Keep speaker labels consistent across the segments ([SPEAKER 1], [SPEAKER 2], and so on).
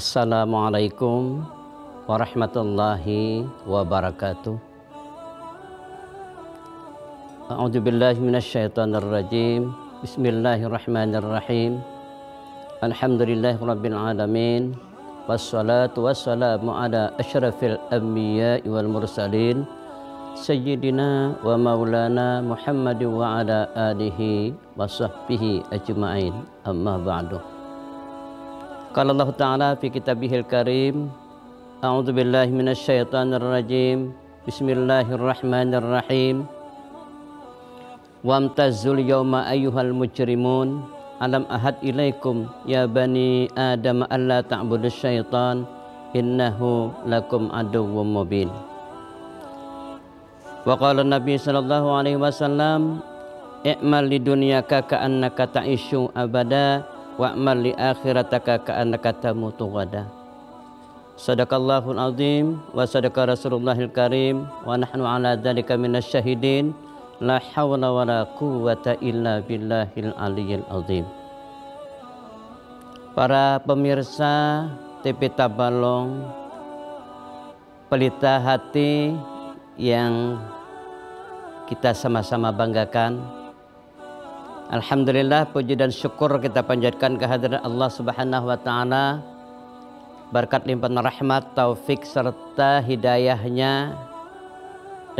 [SPEAKER 1] Assalamualaikum warahmatullahi wabarakatuh. A'udzubillahi minasyaitonirrajim. Bismillahirrahmanirrahim. Alhamdulillahirabbil alamin. Wassalatu wassalamu ala asyrafil anbiya'i wal mursalin sayyidina wa maulana Muhammadin wa ala alihi wa sahbihi ajma'in. Amma ba'du. Qala Allah Ta'ala fi kitabihil karim. A'udzu billahi minasyaitonir rajim. Bismillahirrahmanirrahim. Wamtazul yawma ayyuhal mujrimun. Alam ahad ilaikum ya bani Adam alla ta'budus syaitan innahu lakum aduwwum mubin. Wa qala Nabi sallallahu alaihi wasallam, i'mal lidunyaka ka'annaka ta'ishu abada wa'mal li akhirataka ka'annaka tamutu ghada. Sadaqallahul azim wa sadaqa Rasulullahil karim wa nahnu ala dzalika minasyahidin. La haula wala quwwata illa billahil aliyyil azim. Para pemirsa TV Tabalong, pelita hati yang kita sama-sama banggakan, alhamdulillah, puji dan syukur kita panjatkan kehadirat Allah Subhanahu wa Ta'ala. Berkat limpahan rahmat, taufik serta hidayahnya,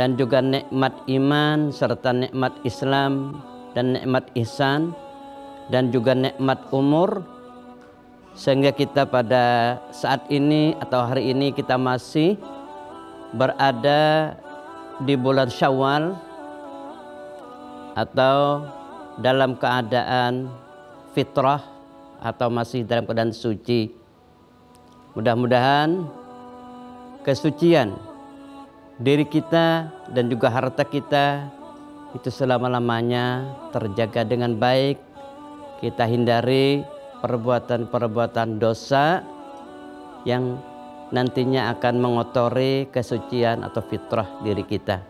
[SPEAKER 1] dan juga nikmat iman serta nikmat Islam dan nikmat ihsan dan juga nikmat umur, sehingga kita pada saat ini atau hari ini kita masih berada di bulan Syawal atau dalam keadaan fitrah atau masih dalam keadaan suci. Mudah-mudahan kesucian diri kita dan juga harta kita itu selama-lamanya terjaga dengan baik. Kita hindari perbuatan-perbuatan dosa yang nantinya akan mengotori kesucian atau fitrah diri kita.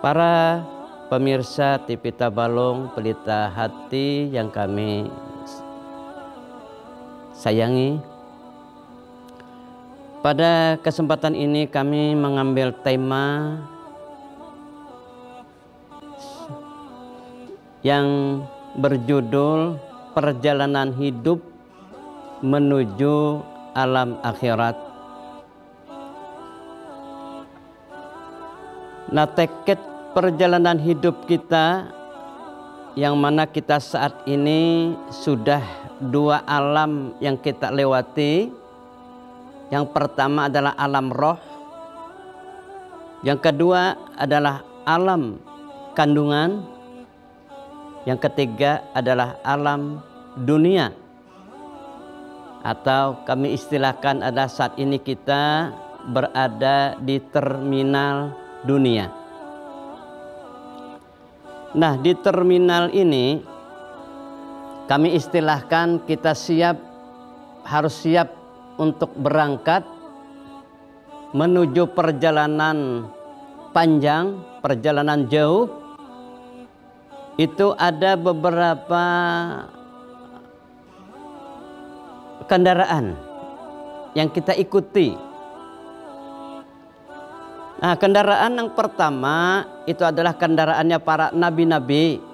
[SPEAKER 1] Para pemirsa TV Tabalong, pelita hati yang kami sayangi, pada kesempatan ini kami mengambil tema yang berjudul Perjalanan Hidup Menuju Alam Akhirat. Nah, teket perjalanan hidup kita yang mana kita saat ini sudah dua alam yang kita lewati. Yang pertama adalah alam roh, yang kedua adalah alam kandungan, yang ketiga adalah alam dunia, atau kami istilahkan adalah saat ini kita berada di terminal dunia. Nah, di terminal ini kami istilahkan kita harus siap untuk berangkat menuju perjalanan panjang, perjalanan jauh. Itu ada beberapa kendaraan yang kita ikuti. Nah, kendaraan yang pertama itu adalah kendaraannya para nabi-nabi.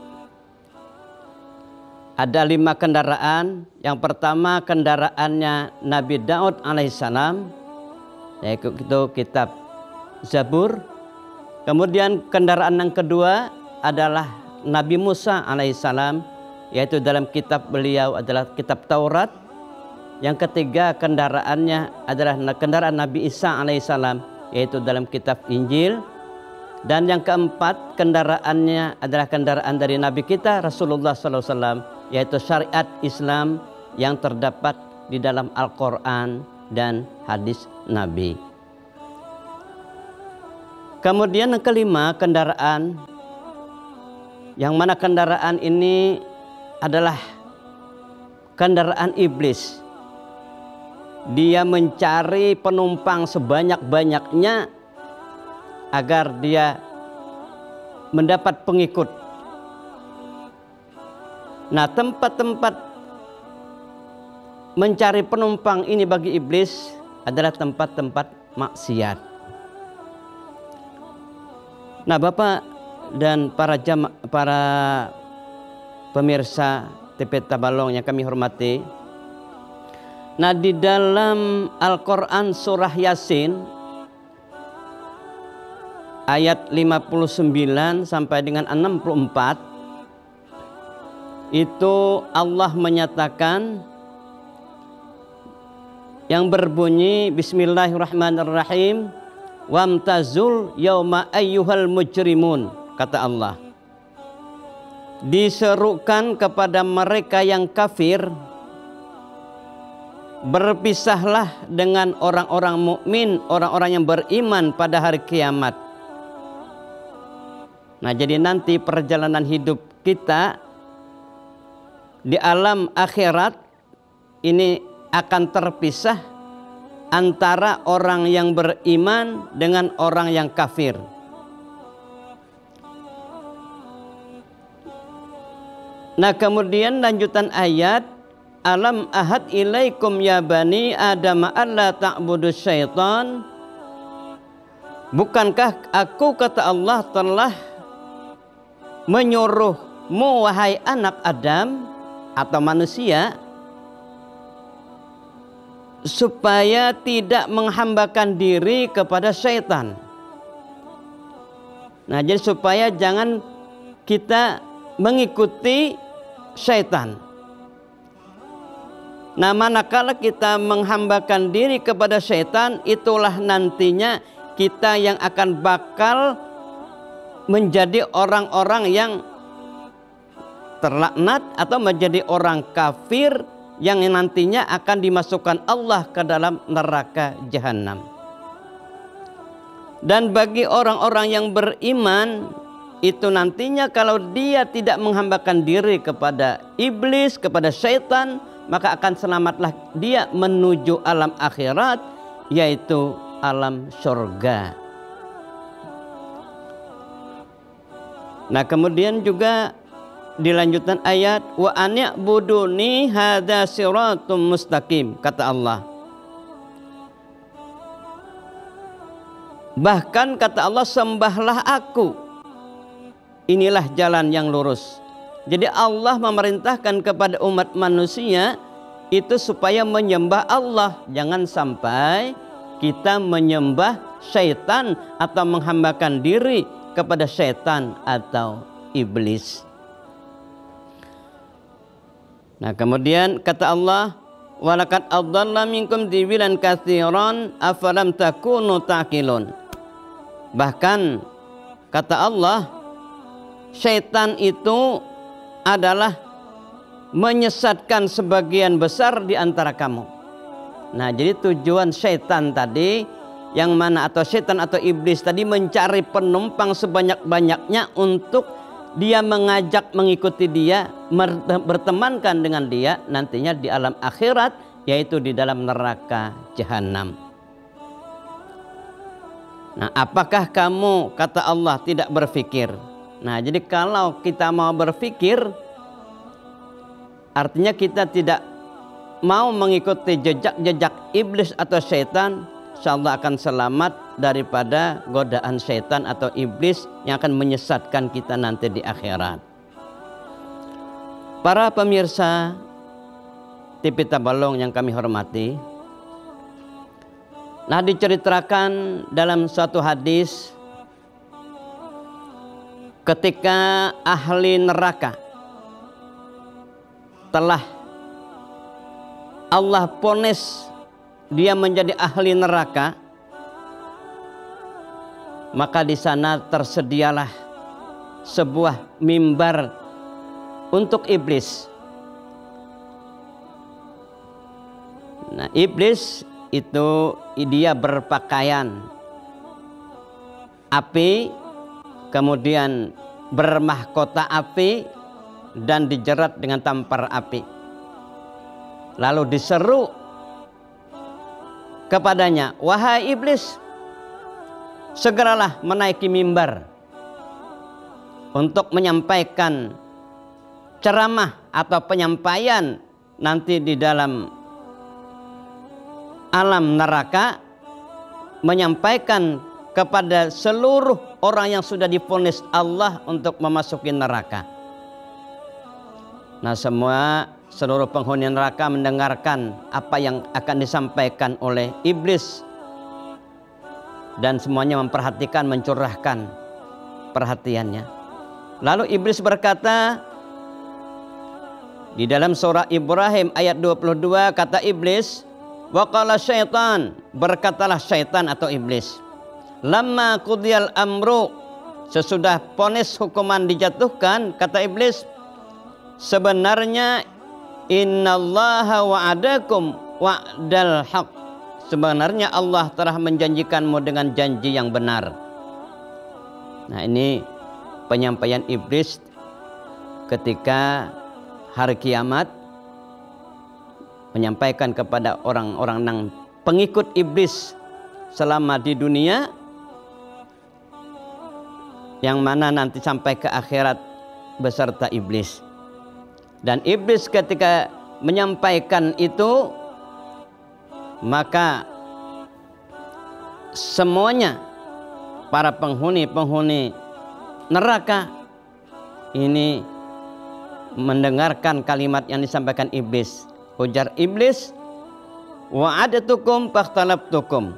[SPEAKER 1] Ada 5 kendaraan. Yang pertama kendaraannya Nabi Daud alaihissalam, yaitu kitab Zabur. Kemudian kendaraan yang kedua adalah Nabi Musa alaihissalam, yaitu dalam kitab beliau adalah kitab Taurat. Yang ketiga kendaraannya adalah kendaraan Nabi Isa alaihissalam, yaitu dalam kitab Injil. Dan yang keempat kendaraannya adalah kendaraan dari Nabi kita Rasulullah SAW, yaitu syariat Islam yang terdapat di dalam Al-Quran dan hadis Nabi. Kemudian yang kelima kendaraan, yang mana kendaraan ini adalah kendaraan iblis. Dia mencari penumpang sebanyak-banyaknya agar dia mendapat pengikut. Nah, tempat-tempat mencari penumpang ini bagi iblis adalah tempat-tempat maksiat. Nah, Bapak dan para pemirsa TV Tabalong yang kami hormati, nah di dalam Al-Quran surah Yasin ayat 59 sampai dengan 64 itu Allah menyatakan yang berbunyi Bismillahirrahmanirrahim, wamtazul yauma ayyuhal mujrimun, kata Allah, diserukan kepada mereka yang kafir, berpisahlah dengan orang-orang mukmin, orang-orang yang beriman pada hari kiamat. Nah, jadi nanti perjalanan hidup kita di alam akhirat ini akan terpisah antara orang yang beriman dengan orang yang kafir. Nah, kemudian lanjutan ayat, alam ahad ilaikum ya bani adam alla ta'budu syaitan, bukankah aku, kata Allah, telah menyuruhmu wahai anak Adam atau manusia supaya tidak menghambakan diri kepada syaitan. Nah, jadi supaya jangan kita mengikuti syaitan. Nah, manakala kita menghambakan diri kepada syaitan, itulah nantinya kita yang akan bakal menjadi orang-orang yang terlaknat atau menjadi orang kafir yang nantinya akan dimasukkan Allah ke dalam neraka jahanam. Dan bagi orang-orang yang beriman itu nantinya kalau dia tidak menghambakan diri kepada iblis, kepada syaitan, maka akan selamatlah dia menuju alam akhirat, yaitu alam surga. Nah, kemudian juga dilanjutkan ayat, wa ani'buduni hadza siratum mustaqim, kata Allah. Bahkan kata Allah, sembahlah aku, inilah jalan yang lurus. Jadi Allah memerintahkan kepada umat manusia itu supaya menyembah Allah. Jangan sampai kita menyembah syaitan atau menghambakan diri kepada syaitan atau iblis. Nah, kemudian kata Allah, walaqad adalla minkum jibilan katsiran afalam takunu taqilun. Bahkan kata Allah, syaitan itu adalah menyesatkan sebagian besar di antara kamu. Nah, jadi tujuan syaitan tadi, yang mana atau syaitan atau iblis tadi mencari penumpang sebanyak-banyaknya untuk dia mengajak mengikuti dia, bertemankan dengan dia nantinya di alam akhirat, yaitu di dalam neraka jahanam. Nah, apakah kamu, kata Allah, tidak berpikir? Nah, jadi kalau kita mau berpikir, artinya kita tidak mau mengikuti jejak-jejak iblis atau syaitan, insyaallah akan selamat daripada godaan syaitan atau iblis yang akan menyesatkan kita nanti di akhirat. Para pemirsa TV Tabalong yang kami hormati, nah diceritakan dalam suatu hadis ketika ahli neraka telah Allah ponis dia menjadi ahli neraka, maka di sana tersedialah sebuah mimbar untuk iblis. Nah, iblis itu dia berpakaian api, kemudian bermahkota api dan dijerat dengan tampar api. Lalu diseru kepadanya, wahai iblis, segeralah menaiki mimbar untuk menyampaikan ceramah atau penyampaian nanti di dalam alam neraka, menyampaikan kepada seluruh orang yang sudah divonis Allah untuk memasuki neraka. Nah, seluruh penghuni neraka mendengarkan apa yang akan disampaikan oleh iblis, dan semuanya memperhatikan, mencurahkan perhatiannya. Lalu iblis berkata di dalam surah Ibrahim ayat 22, kata iblis, waqala syaitan, berkatalah syaitan atau iblis, lamma qudiyal amru, sesudah vonis hukuman dijatuhkan, kata iblis, sebenarnya innallaha wa'adakum wa'dal haq, sebenarnya Allah telah menjanjikanmu dengan janji yang benar. Nah, ini penyampaian iblis ketika hari kiamat, menyampaikan kepada orang-orang yang pengikut iblis selama di dunia, yang mana nanti sampai ke akhirat beserta iblis. Dan iblis ketika menyampaikan itu, maka semuanya para penghuni neraka ini mendengarkan kalimat yang disampaikan iblis. Ujar iblis, wa'adatukum fakhtalaftukum,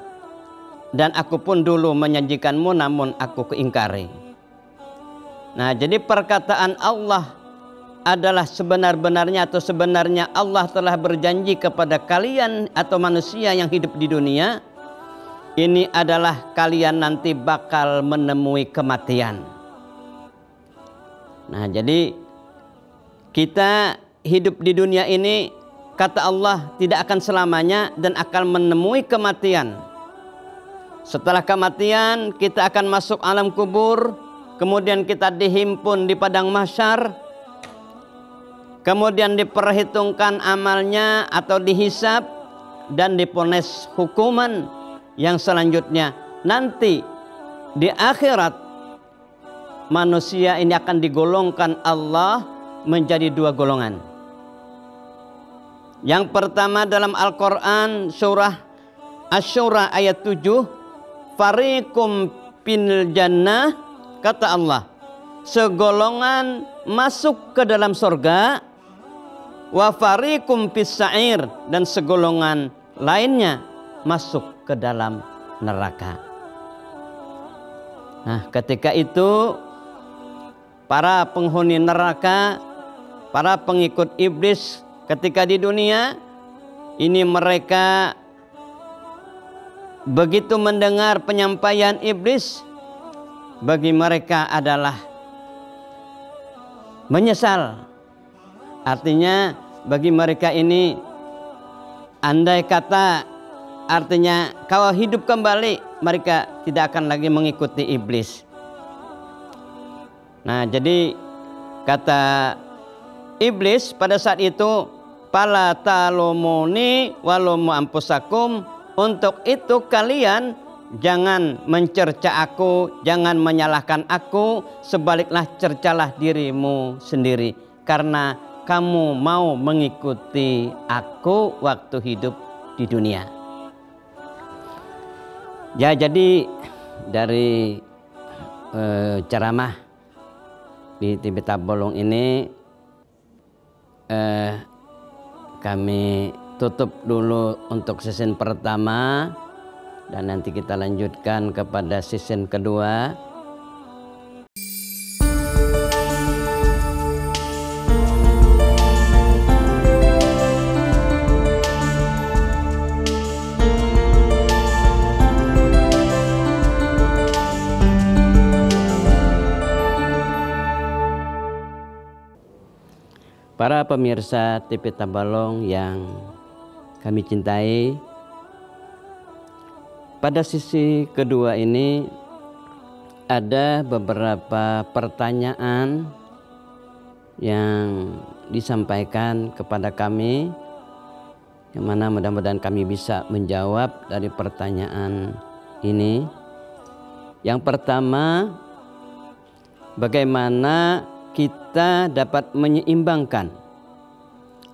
[SPEAKER 1] dan aku pun dulu menjanjikanmu namun aku keingkari. Nah, jadi perkataan Allah adalah sebenar-benarnya, atau sebenarnya Allah telah berjanji kepada kalian atau manusia yang hidup di dunia ini adalah kalian nanti bakal menemui kematian. Nah, jadi kita hidup di dunia ini, kata Allah, tidak akan selamanya dan akan menemui kematian. Setelah kematian kita akan masuk alam kubur, kemudian kita dihimpun di padang mahsyar, kemudian diperhitungkan amalnya atau dihisab dan diponis hukuman yang selanjutnya. Nanti di akhirat manusia ini akan digolongkan Allah menjadi dua golongan. Yang pertama dalam Al-Quran surah Asy-Syura ayat 7, fariqum fil jannah, kata Allah, segolongan masuk ke dalam surga, wa fariqum fis sa'ir, dan segolongan lainnya masuk ke dalam neraka. Nah, ketika itu para penghuni neraka, para pengikut iblis ketika di dunia ini, mereka begitu mendengar penyampaian iblis, bagi mereka adalah menyesal. Artinya bagi mereka ini, andai kata artinya kalau hidup kembali, mereka tidak akan lagi mengikuti iblis. Nah, jadi kata iblis pada saat itu, fala talumuni walumu ampusakum, untuk itu kalian jangan mencerca aku, jangan menyalahkan aku, sebaliklah cercalah dirimu sendiri, karena kamu mau mengikuti aku waktu hidup di dunia. Ya, jadi dari ceramah di TV Tabolong ini kami tutup dulu untuk season pertama, dan nanti kita lanjutkan kepada season kedua. Para pemirsa TV Tabalong yang kami cintai, pada sisi kedua ini ada beberapa pertanyaan yang disampaikan kepada kami, yang mana mudah-mudahan kami bisa menjawab dari pertanyaan ini. Yang pertama, bagaimana kita dapat menyeimbangkan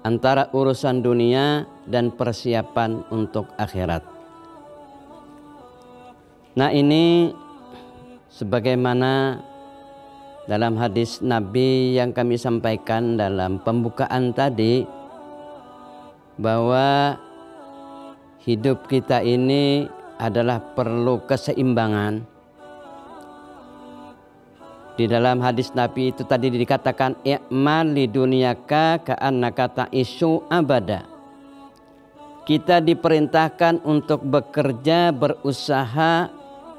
[SPEAKER 1] antara urusan dunia dan persiapan untuk akhirat. Nah, ini sebagaimana dalam hadis Nabi yang kami sampaikan dalam pembukaan tadi, bahwa hidup kita ini adalah perlu keseimbangan. Di dalam hadis Nabi itu tadi dikatakan i'mal li dunyaka ka'annaka ta'ishu abada. Kita diperintahkan untuk bekerja, berusaha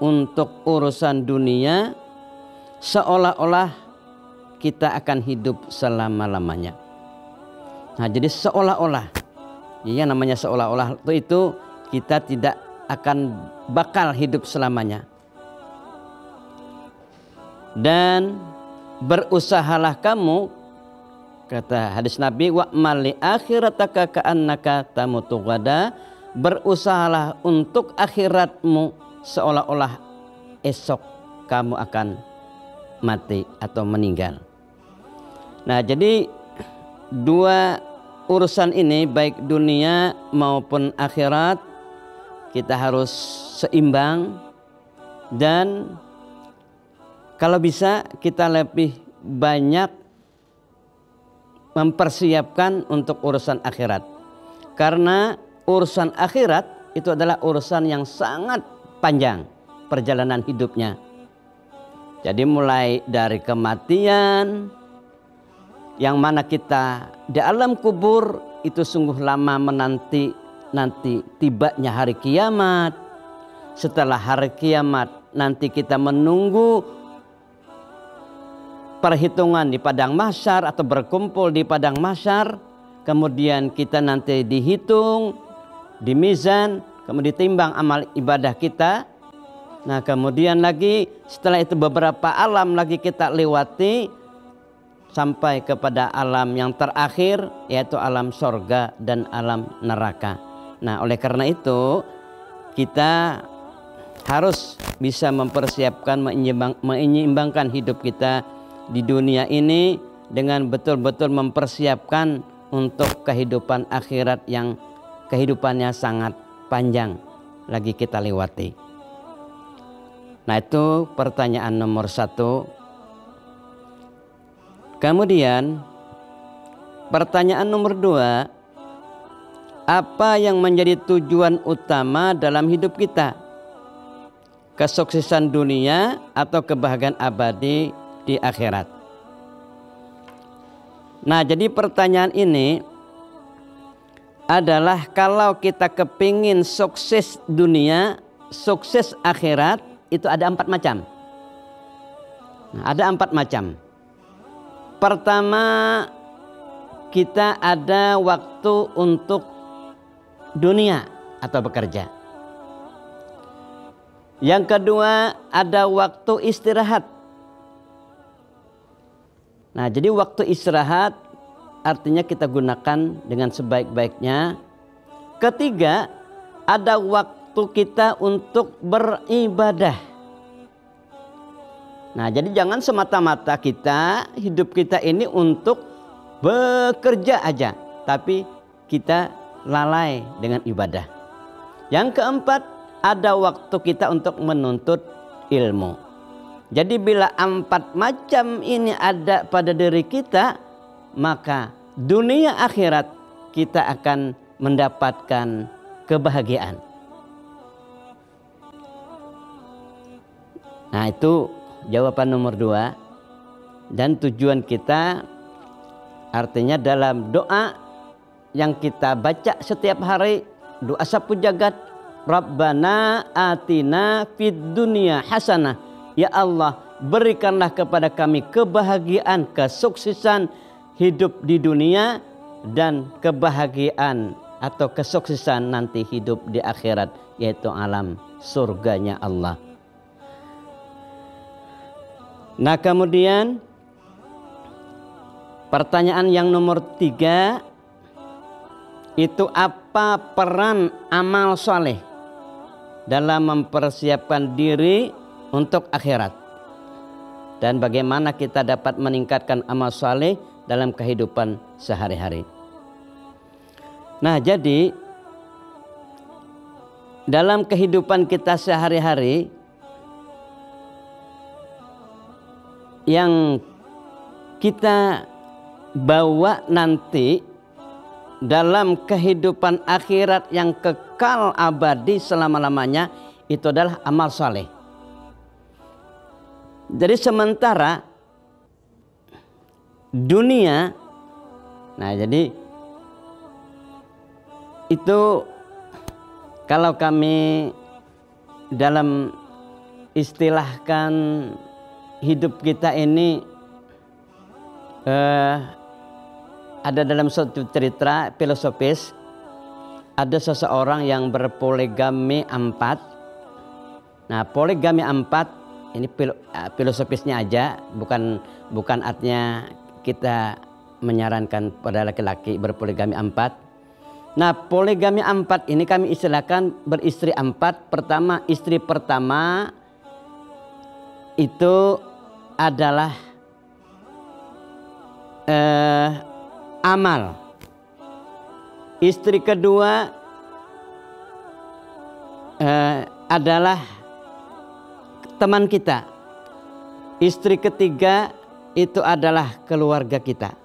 [SPEAKER 1] untuk urusan dunia seolah-olah kita akan hidup selama-lamanya. Nah, jadi seolah-olah, yang namanya seolah-olah itu kita tidak akan bakal hidup selamanya. Dan berusahalah kamu, kata hadis Nabi, wa'mal li akhirataka ka'annaka tamutu ghada, berusahalah untuk akhiratmu seolah-olah esok kamu akan mati atau meninggal. Nah, jadi dua urusan ini baik dunia maupun akhirat kita harus seimbang, dan kalau bisa kita lebih banyak mempersiapkan untuk urusan akhirat. Karena urusan akhirat itu adalah urusan yang sangat panjang perjalanan hidupnya. Jadi mulai dari kematian, yang mana kita di alam kubur itu sungguh lama menanti tibanya hari kiamat. Setelah hari kiamat nanti kita menunggu perhitungan di padang mahsyar atau berkumpul di padang mahsyar. Kemudian kita nanti dihitung di mizan, kemudian ditimbang amal ibadah kita. Nah, kemudian lagi setelah itu beberapa alam lagi kita lewati sampai kepada alam yang terakhir, yaitu alam sorga dan alam neraka. Nah, oleh karena itu kita harus bisa mempersiapkan, menyeimbangkan hidup kita di dunia ini dengan betul-betul mempersiapkan untuk kehidupan akhirat yang kehidupannya sangat panjang lagi kita lewati. Nah, itu pertanyaan nomor 1. Kemudian pertanyaan nomor 2, apa yang menjadi tujuan utama dalam hidup kita? Kesuksesan dunia atau kebahagiaan abadi di akhirat? Nah, jadi pertanyaan ini adalah kalau kita kepingin sukses dunia, sukses akhirat, itu ada 4 macam. Nah, ada 4 macam. Pertama, kita ada waktu untuk dunia atau bekerja. Yang kedua, ada waktu istirahat. Nah, jadi waktu istirahat artinya kita gunakan dengan sebaik-baiknya. Ketiga, ada waktu kita untuk beribadah. Nah, jadi jangan semata-mata hidup kita ini untuk bekerja aja, tapi kita lalai dengan ibadah. Yang keempat, ada waktu kita untuk menuntut ilmu. Jadi bila 4 macam ini ada pada diri kita, maka dunia akhirat kita akan mendapatkan kebahagiaan. Nah, itu jawaban nomor 2. Dan tujuan kita artinya dalam doa yang kita baca setiap hari, doa sapu jagat, Rabbana atina fid dunya hasanah. Ya Allah, berikanlah kepada kami kebahagiaan, kesuksesan hidup di dunia dan kebahagiaan atau kesuksesan nanti hidup di akhirat, yaitu alam surganya Allah. Nah, kemudian pertanyaan yang nomor 3, itu apa peran amal soleh dalam mempersiapkan diri untuk akhirat, dan bagaimana kita dapat meningkatkan amal soleh dalam kehidupan sehari-hari. Nah, jadi dalam kehidupan kita sehari-hari yang kita bawa nanti dalam kehidupan akhirat yang kekal abadi selama-lamanya itu adalah amal saleh. Jadi sementara dunia, nah jadi itu kalau kami dalam istilahkan hidup kita ini ada dalam suatu cerita filosofis, ada seseorang yang berpoligami 4. Nah, poligami 4 ini filosofisnya aja, bukan artinya kita menyarankan pada laki-laki berpoligami 4. Nah, poligami 4 ini kami istilahkan beristri 4. Pertama, istri pertama itu adalah amal. Istri kedua adalah teman kita. Istri ketiga itu adalah keluarga kita.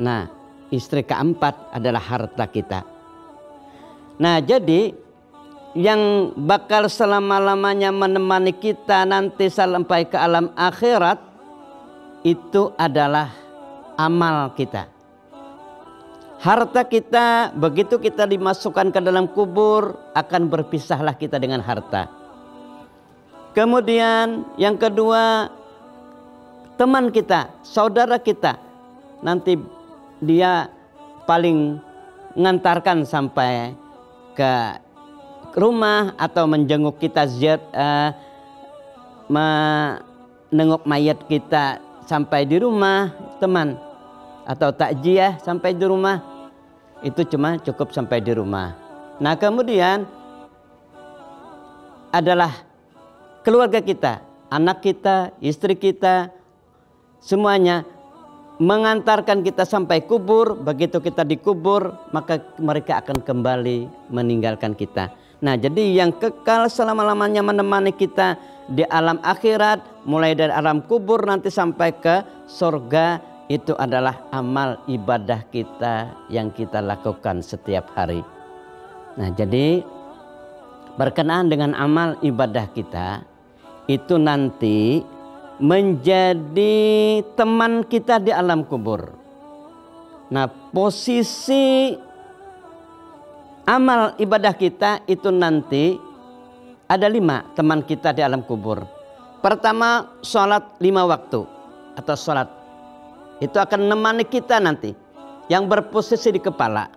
[SPEAKER 1] Nah, istri keempat adalah harta kita. Nah, jadi yang bakal selama-lamanya menemani kita nanti sampai ke alam akhirat itu adalah amal kita. Harta kita, begitu kita dimasukkan ke dalam kubur, akan berpisahlah kita dengan harta. Kemudian yang kedua, teman kita, saudara kita, nanti dia paling mengantarkan sampai ke rumah atau menjenguk kita, menengok mayat kita sampai di rumah, teman, atau takziah sampai di rumah, itu cuma cukup sampai di rumah. Nah, kemudian adalah keluarga kita, anak kita, istri kita, semuanya mengantarkan kita sampai kubur. Begitu kita dikubur, maka mereka akan kembali meninggalkan kita. Nah, jadi yang kekal selama-lamanya menemani kita di alam akhirat, mulai dari alam kubur nanti sampai ke surga, itu adalah amal ibadah kita yang kita lakukan setiap hari. Nah, jadi berkenaan dengan amal ibadah kita, itu nanti menjadi teman kita di alam kubur. Nah, posisi amal ibadah kita itu nanti ada 5 teman kita di alam kubur. Pertama, sholat 5 waktu atau sholat. Itu akan menemani kita nanti, yang berposisi di kepala.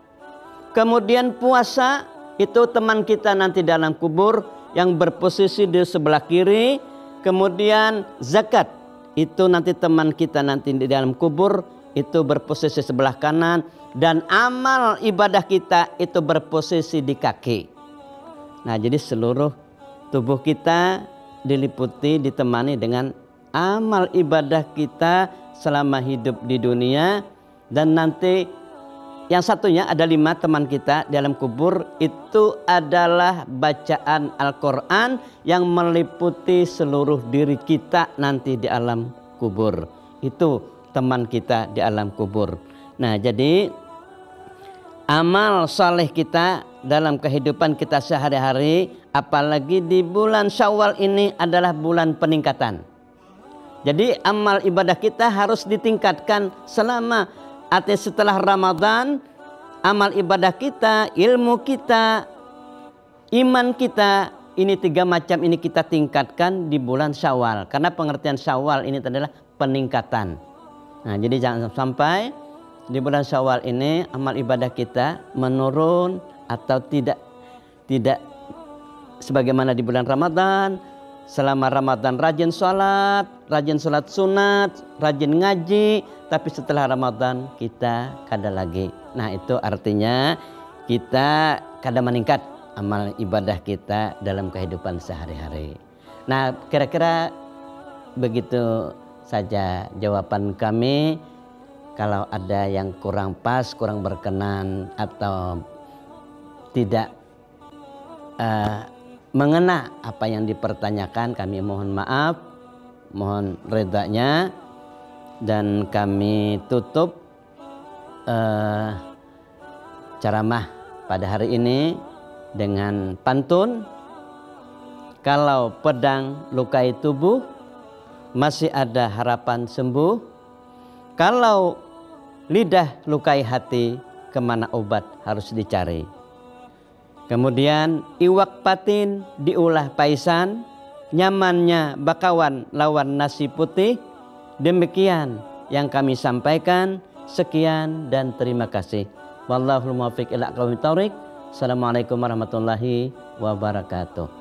[SPEAKER 1] Kemudian puasa, itu teman kita nanti dalam kubur, yang berposisi di sebelah kiri. Kemudian zakat, itu nanti teman kita nanti di dalam kubur, itu berposisi sebelah kanan. Dan amal ibadah kita itu berposisi di kaki. Nah, jadi seluruh tubuh kita diliputi, ditemani dengan amal ibadah kita selama hidup di dunia. Dan nanti yang satunya ada 5 teman kita di dalam kubur, itu adalah bacaan Al-Quran yang meliputi seluruh diri kita nanti di alam kubur. Itu teman kita di alam kubur. Nah, jadi amal saleh kita dalam kehidupan kita sehari-hari, apalagi di bulan Syawal ini adalah bulan peningkatan. Jadi amal ibadah kita harus ditingkatkan selama, artinya setelah Ramadan, amal ibadah kita, ilmu kita, iman kita, ini 3 macam ini kita tingkatkan di bulan Syawal. Karena pengertian Syawal ini adalah peningkatan. Nah, jadi jangan sampai di bulan Syawal ini amal ibadah kita menurun atau tidak sebagaimana di bulan Ramadan. Selama Ramadan rajin sholat sunat, rajin ngaji, tapi setelah Ramadan kita kada lagi. Nah, itu artinya kita kada meningkat amal ibadah kita dalam kehidupan sehari-hari. Nah, kira-kira begitu saja jawaban kami. Kalau ada yang kurang pas, kurang berkenan atau tidak mengena apa yang dipertanyakan, kami mohon maaf, mohon redanya, dan kami tutup ceramah pada hari ini dengan pantun. Kalau pedang lukai tubuh, masih ada harapan sembuh. Kalau lidah lukai hati, kemana obat harus dicari. Kemudian iwak patin diulah paisan, nyamannya bakawan lawan nasi putih. Demikian yang kami sampaikan. Sekian dan terima kasih. Wallahul muwaffiq ila aqwamit thoriq. Assalamualaikum warahmatullahi wabarakatuh.